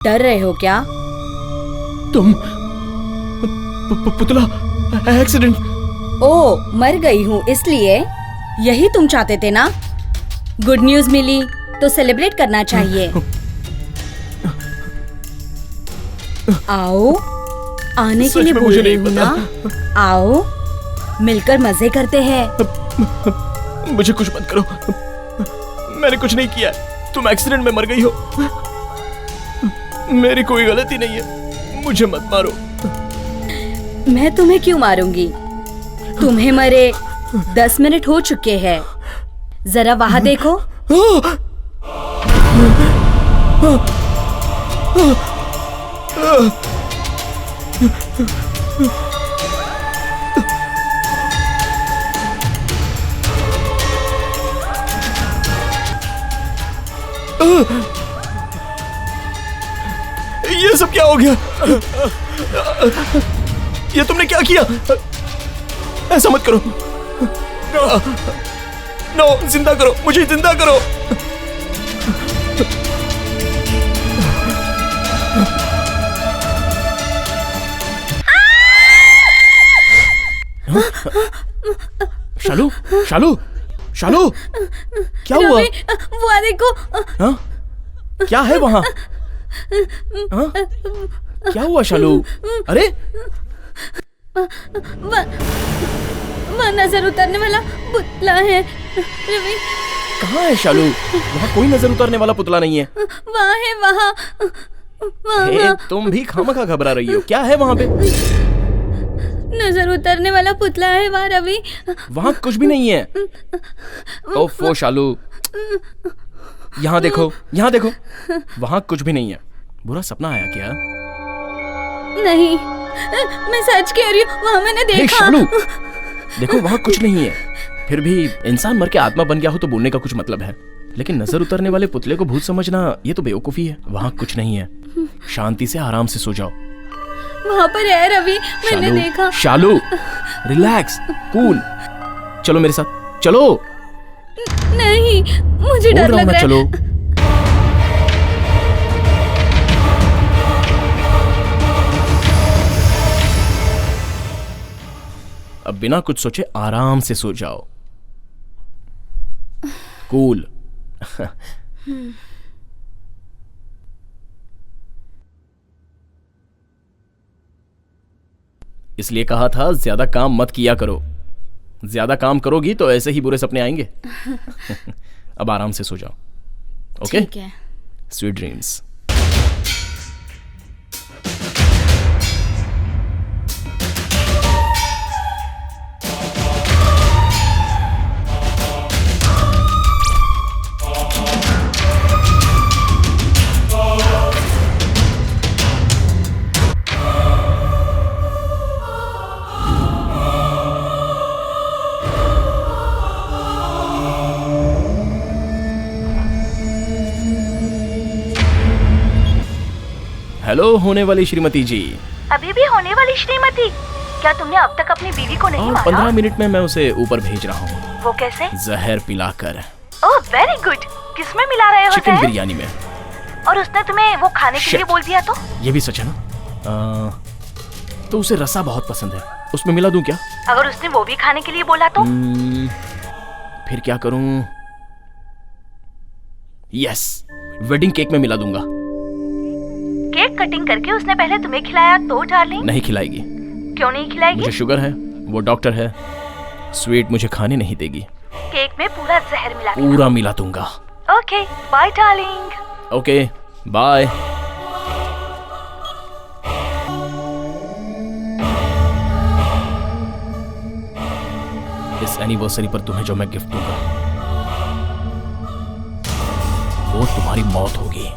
डर रहे हो क्या? तुम पुतला एक्सीडेंट। ओ, मर गई हूँ इसलिए? यही तुम चाहते थे ना? गुड न्यूज मिली तो सेलिब्रेट करना चाहिए। आओ, आने के लिए बोल रही हूँ ना। आओ, मिलकर मजे करते हैं। मुझे कुछ मत करो, मैंने कुछ नहीं किया। तुम एक्सीडेंट में मर गई हो, मेरी कोई गलती नहीं है, मुझे मत मारो। मैं तुम्हें क्यों मारूंगी? तुम्हें मरे 10 मिनट हो चुके हैं। जरा वहां देखो। ये सब क्या हो गया? ये तुमने क्या किया? ऐसा मत करो। नो, जिंदा करो, मुझे जिंदा करो। शालू, शालू, शालू, क्या हुआ? वो देखो। हाँ? क्या है वहां? हाँ? क्या हुआ शालू? अरे वह नजर उतारने वाला पुतला है रवि। कहाँ है शालू? वहाँ कोई नजर उतारने वाला पुतला नहीं है। वहाँ है, वहाँ। हे, तुम भी खामखा घबरा रही हो। क्या है वहाँ पे? नजर उतारने वाला पुतला है वहाँ रवि। वहाँ कुछ भी नहीं है। ओफो शालू, यहाँ देखो, यहाँ देखो, वहाँ कुछ भी नहीं है। बुरा सपना आया क्या? नहीं, मैं सच कह रही हूँ, वहाँ मैंने देखा। शालू, देखो वहाँ कुछ नहीं है। फिर भी इंसान मर के आत्मा बन गया हो तो बोलने का कुछ मतलब है, लेकिन नजर उतरने वाले पुतले को भूत समझना ये तो बेवकूफी है। वहाँ कुछ नहीं है, शांति से आराम से सो जाओ। वहाँ पर है रवि, मैंने देखा। शालू, रिलैक्स, कूल। चलो मेरे साथ, चलो। नहीं, मुझे डर लग रहा है। चलो। अब बिना कुछ सोचे आराम से सो जाओ। कूल। इसलिए कहा था ज्यादा काम मत किया करो। ज्यादा काम करोगी तो ऐसे ही बुरे सपने आएंगे। अब आराम से सो जाओ। ओके? ठीक है। Sweet dreams. हेलो होने वाली श्रीमती जी। अभी भी होने वाली श्रीमती? क्या तुमने अब तक अपनी बीवी को नहीं मारा? 15 मिनट में मैं उसे ऊपर भेज रहा हूँ। वो कैसे? जहर पिलाकर। Oh very good. किसमें मिला रहे हो? चिकन जहर? बिरयानी में। और उसने तुम्हें वो खाने के लिए बोल दिया तो? ये भी सच है ना? तो उसे रसा बहुत पसंद है, उसमें मिला दूं क्या? अगर उसने वो भी खाने के लिए बोला तो? फिर क्या करूं? यस, वेडिंग केक में मिला दूंगा। केक कटिंग करके उसने पहले तुम्हें खिलाया तो डार्लिंग? नहीं खिलाएगी। क्यों नहीं खिलाएगी? मुझे शुगर है, वो डॉक्टर है, स्वीट मुझे खाने नहीं देगी। केक में पूरा जहर मिला के पूरा मिला दूंगा। Okay bye darling. Okay bye. इस एनिवर्सरी पर तुम्हें जो मैं गिफ्ट दूंगा वो तुम्हारी मौत होगी।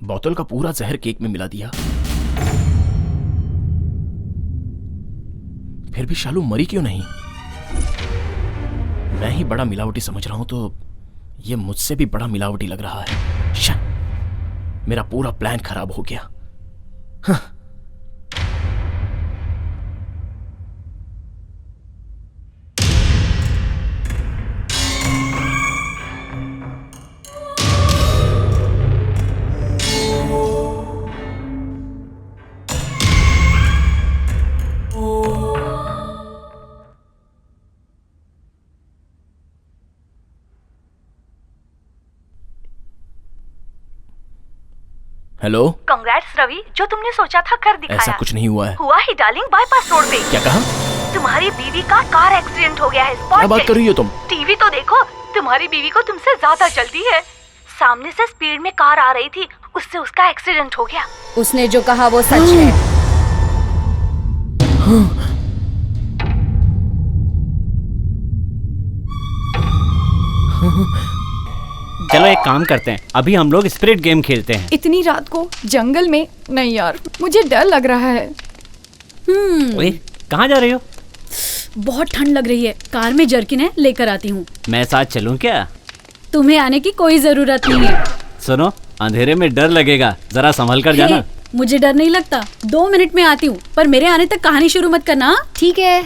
बोतल का पूरा जहर केक में मिला दिया। फिर भी शालू मरी क्यों नहीं? मैं ही बड़ा मिलावटी समझ रहा हूं तो ये मुझसे भी बड़ा मिलावटी लग रहा है। मेरा पूरा प्लान खराब हो गया। हेलो, कांग्रेट्स रवि, जो तुमने सोचा था कर दिखाया। ऐसा कुछ नहीं हुआ है। हुआ ही डार्लिंग, बाईपास रोड पे। क्या कहा? तुम्हारी बीवी का कार एक्सीडेंट हो गया है। क्या बात कर रही हो तुम? टीवी तो देखो, तुम्हारी बीवी को तुमसे ज्यादा जल्दी है। सामने से स्पीड में कार आ रही थी, उससे उसका एक्सीडेंट हो गया। उसने जो कहा वो सच है। चलो एक काम करते हैं, अभी हम लोग स्पिरिट गेम खेलते हैं। इतनी रात को जंगल में? नहीं यार, मुझे डर लग रहा है। ओए, कहाँ जा रही हो? बहुत ठंड लग रही है, कार में जर्किन है, लेकर आती हूँ। मैं साथ चलूं क्या? तुम्हें आने की कोई जरूरत नहीं है। सुनो, अंधेरे में डर लगेगा, जरा संभल कर जाना। मुझे डर नहीं लगता, 2 मिनट में आती हूँ, पर मेरे आने तक कहानी शुरू मत करना। ठीक है।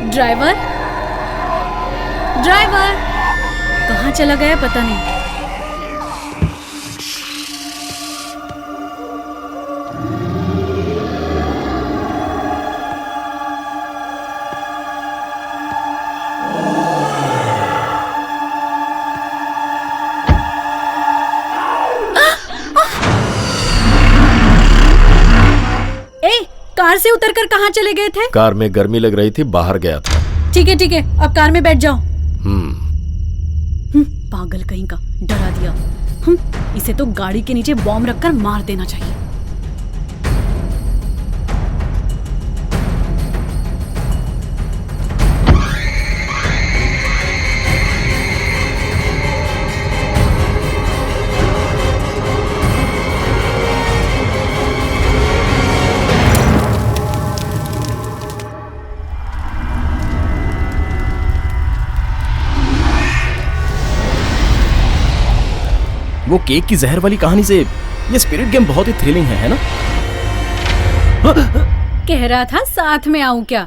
ड्राइवर, ड्राइवर, कहाँ चला गया पता नहीं। कार से उतरकर कहाँ चले गए थे? कार में गर्मी लग रही थी, बाहर गया था। ठीक है, अब कार में बैठ जाओ। पागल कहीं का, डरा दिया। इसे तो गाड़ी के नीचे बॉम्ब रखकर मार देना चाहिए। वो केक की जहर वाली कहानी से ये स्पिरिट गेम बहुत ही थ्रिलिंग है ना? कह रहा था साथ में आऊं क्या?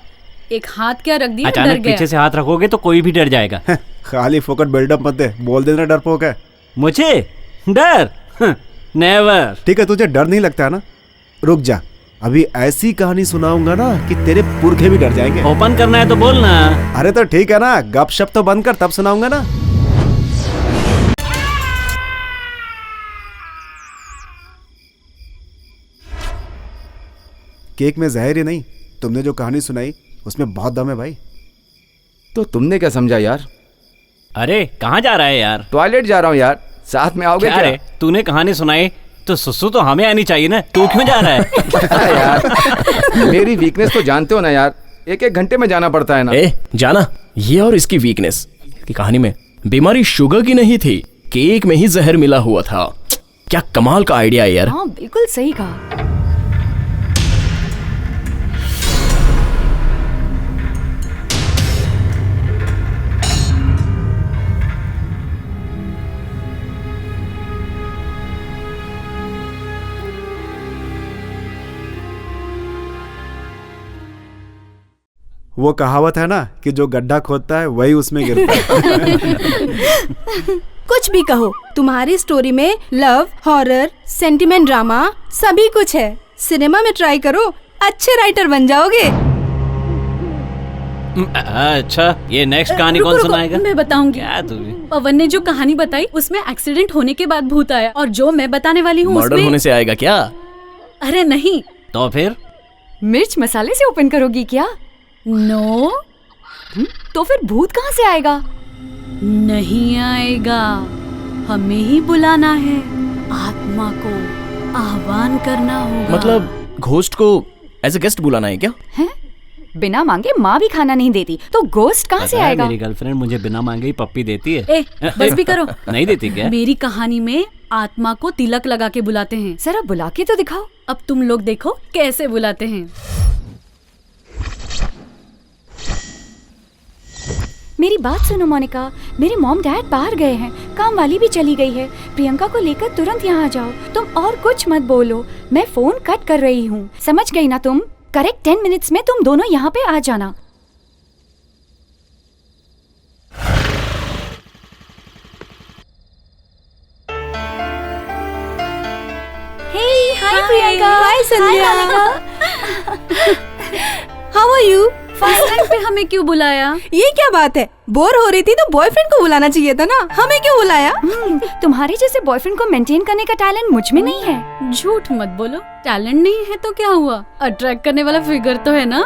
एक हाथ क्या रख दिया, डर अचानक गया। पीछे से हाथ रखोगे तो कोई भी डर जाएगा। खाली फोकट बिल्डअप मत दे, बोल देना डरपोक है। मुझे डर? नेवर। ठीक है, तुझे डर नहीं लगता है ना? रुक जा, अभी ऐसी कहानी सुनाऊंगा ना कि तेरे पुरखे भी डर जाएंगे। ओपन करना है तो बोलना। अरे तो ठीक है ना, गपशप तो बंद कर, तब सुनाऊंगा ना। केक में जहर ही नहीं, तुमने जो कहानी सुनाई उसमें बहुत दम है भाई। तो तुमने क्या समझा यार? अरे कहाँ जा रहा है यार? टॉयलेट जा रहा हूँ यार, साथ में आओगे क्या क्या? रे, तूने कहानी सुनाई तो सुसु तो हमें आनी चाहिए ना, तू क्यों जा रहा है? यार मेरी वीकनेस तो जानते हो ना यार, 1-1 घंटे में जाना पड़ता है ना। जाना, ये और इसकी वीकनेस की कहानी में बीमारी शुगर की नहीं थी, केक में ही जहर मिला हुआ था। क्या कमाल का आइडिया है यार। हाँ बिल्कुल सही कहा। वो कहावत है ना कि जो गड्ढा खोदता है वही उसमें गिरता है। कुछ भी कहो, तुम्हारी स्टोरी में लव, हॉरर, सेंटिमेंट, ड्रामा सभी कुछ है। सिनेमा में ट्राई करो, अच्छे राइटर बन जाओगे। अच्छा, ये नेक्स्ट कहानी रुको, कौन रुको, सुनाएगा? मैं बताऊंगी। क्या तू? पवन ने जो कहानी बताई उसमें एक्सीडेंट होने के बाद भूत आया, और जो मैं बताने वाली हूँ मर्डर उसमें... होने से आएगा क्या? अरे नहीं। तो फिर मिर्च मसाले से ओपन करोगी क्या? नो। तो फिर भूत कहाँ से आएगा? नहीं आएगा, हमें ही बुलाना है, आत्मा को आह्वान करना होगा। मतलब घोस्ट को एज ए गेस्ट बुलाना है क्या? हैं? बिना मांगे माँ भी खाना नहीं देती, तो गोस्ट कहाँ से पता है, आएगा? मेरी गर्लफ्रेंड मुझे बिना मांगे ही पप्पी देती है। ए, बस भी करो। नहीं देती क्या? मेरी कहानी में आत्मा को तिलक लगा के बुलाते हैं। जरा बुला के तो दिखाओ। अब तुम लोग देखो कैसे बुलाते हैं। मेरी बात सुनो मोनिका, मेरे मॉम डैड बाहर गए हैं, काम वाली भी चली गई है। प्रियंका को लेकर तुरंत यहाँ आ जाओ। तुम और कुछ मत बोलो, मैं फोन कट कर रही हूँ। समझ गई ना तुम? करेक्ट 10 मिनट्स में तुम दोनों यहाँ पे आ जाना। Hi Priyanka. Hi Sandhya. How are you? First time पे हमें क्यों बुलाया? ये क्या बात है? बोर हो रही थी तो बॉयफ्रेंड को बुलाना चाहिए था ना, हमें क्यों बुलाया? तुम्हारे जैसे बॉयफ्रेंड को मेंटेन करने का टैलेंट मुझ में नहीं है। झूठ मत बोलो, टैलेंट नहीं है तो क्या हुआ, अट्रैक्ट करने वाला फिगर तो है ना।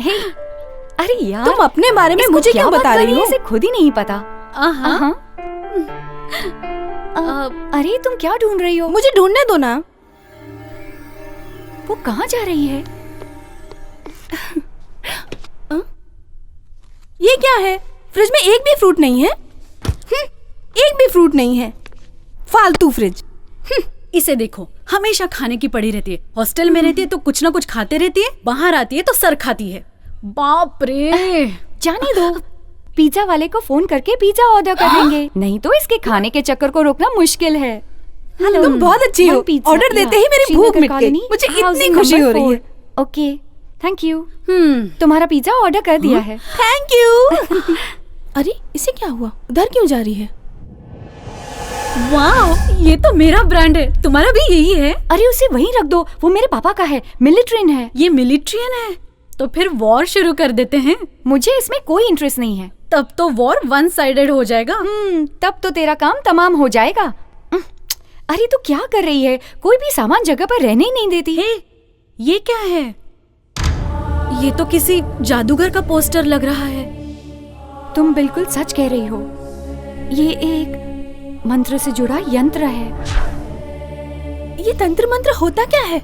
हे, अरे यार, तुम अपने बारे में मुझे क्यों बता रही हो? इसे खुद ही नहीं पता। अरे तुम क्या ढूंढ रही हो? मुझे ढूंढने दो ना। वो कहाँ जा रही है? ये क्या है? फ्रिज में एक भी फ्रूट नहीं है। एक भी फ्रूट नहीं है। फालतू फ्रिज। इसे देखो, हमेशा खाने की पड़ी रहती है। हॉस्टल में रहती है तो कुछ ना कुछ खाते रहती है, बाहर आती है तो सर खाती है। बाप रे। जाने दो, पिज्जा वाले को फोन करके पिज्जा ऑर्डर कर देंगे, नहीं तो इसके खाने के चक्कर को रोकना मुश्किल है। हेलो, तुम बहुत अच्छी हो। ऑर्डर देते ही मेरी भूख मिट गई। मुझे इतनी खुशी हो रही है। Okay, thank you. तुम्हारा पिज्जा ऑर्डर कर दिया है। Thank you. अरे इसे क्या हुआ? उधर क्यों जा रही है? वाह, ये तो मेरा ब्रांड है। तुम्हारा भी यही है? अरे उसे वहीं रख दो, वो मेरे पापा का है, मिलिट्रियन है। ये मिलिट्रियन है तो फिर वॉर शुरू कर देते हैं। मुझे इसमें कोई इंटरेस्ट नहीं है। तब तो वॉर वन साइडेड हो जाएगा। तब तो तेरा काम तमाम हो जाएगा। अरे तू क्या कर रही है? कोई भी सामान जगह पर रहने ही नहीं देती। हे, ये क्या है? ये तो किसी जादूगर का पोस्टर लग रहा है। तुम बिल्कुल सच कह रही हो। ये एक मंत्र से जुड़ा यंत्र है। ये तंत्र मंत्र होता क्या है?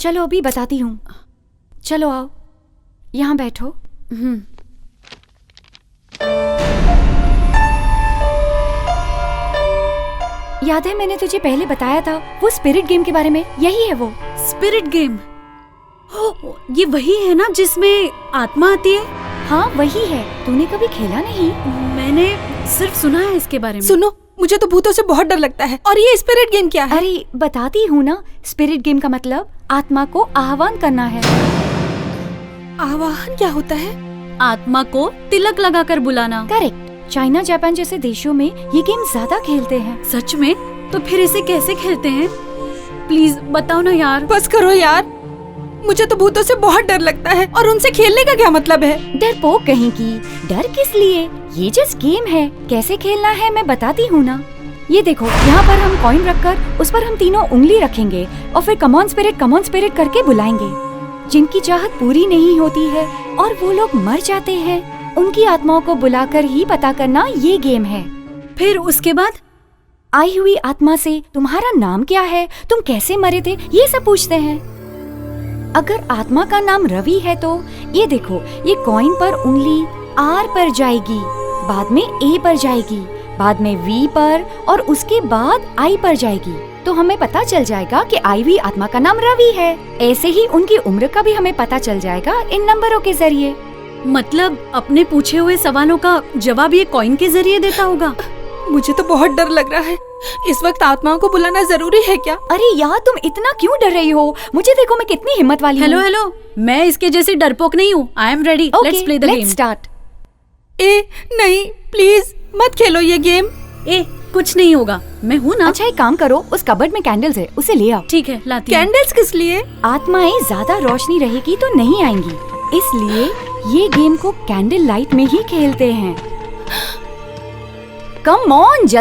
चलो अभी बताती हूँ। चलो आओ, यहाँ बैठो। याद है मैंने तुझे पहले बताया था वो स्पिरिट गेम के बारे में? यही है वो स्पिरिट गेम। ये वही है ना जिसमें आत्मा आती है? हाँ वही है। तूने कभी खेला नहीं? मैंने सिर्फ सुना है इसके बारे में। सुनो, मुझे तो भूतों से बहुत डर लगता है। और ये स्पिरिट गेम क्या है? अरे बताती हूँ ना। स्पिरिट गेम का मतलब आत्मा को आह्वान करना है। आवाहन क्या होता है? आत्मा को तिलक लगाकर बुलाना। करेक्ट। चाइना जापान जैसे देशों में ये गेम ज्यादा खेलते हैं। सच में? तो फिर इसे कैसे खेलते हैं? प्लीज बताओ ना यार। बस करो यार, मुझे तो भूतों से बहुत डर लगता है। और उनसे खेलने का क्या मतलब है? डरपोक कहीं की। डर किस लिए? ये जस्ट गेम है। कैसे खेलना है मैं बताती हूँ ना। ये देखो, यहाँ पर हम कॉइन रखकर उस पर हम तीनों उंगली रखेंगे और फिर कम ऑन स्पिरिट करके बुलाएंगे। जिनकी चाहत पूरी नहीं होती है और वो लोग मर जाते हैं, उनकी आत्माओं को बुलाकर ही पता करना ये गेम है। फिर उसके बाद आई हुई आत्मा से तुम्हारा नाम क्या है, तुम कैसे मरे थे, ये सब पूछते हैं। अगर आत्मा का नाम रवि है तो ये देखो, ये कॉइन पर उंगली आर पर जाएगी, बाद में ए पर जाएगी, बाद में वी पर और उसके बाद आई पर जाएगी। तो हमें पता चल जाएगा कि आई हुई आत्मा का नाम रवि है। ऐसे ही उनकी उम्र का भी हमें पता चल जाएगा इन नंबरों के जरिए। मतलब अपने पूछे हुए सवालों का जवाब ये कॉइन के जरिए देता होगा। मुझे तो बहुत डर लग रहा है। इस वक्त आत्माओं को बुलाना जरूरी है क्या? अरे यार तुम इतना क्यों डर रही हो? मुझे देखो मैं कितनी हिम्मत वाली हूँ। हेलो, मैं इसके जैसी डरपोक नहीं हूँ। I am ready. Let's play the game. Start. ए नहीं, प्लीज मत खेलो ये गेम। ए कुछ नहीं होगा, मैं हूँ ना। अच्छा एक काम करो, उस कबर्ड में कैंडल्स है, उसे ले आओ। ठीक है, लाती हूँ। कैंडल्स किस लिए? आत्माएं ज्यादा रोशनी रहेगी तो नहीं आएंगी, इसलिए ये गेम को कैंडल लाइट में ही खेलते हैं। कम ऑन जल्दी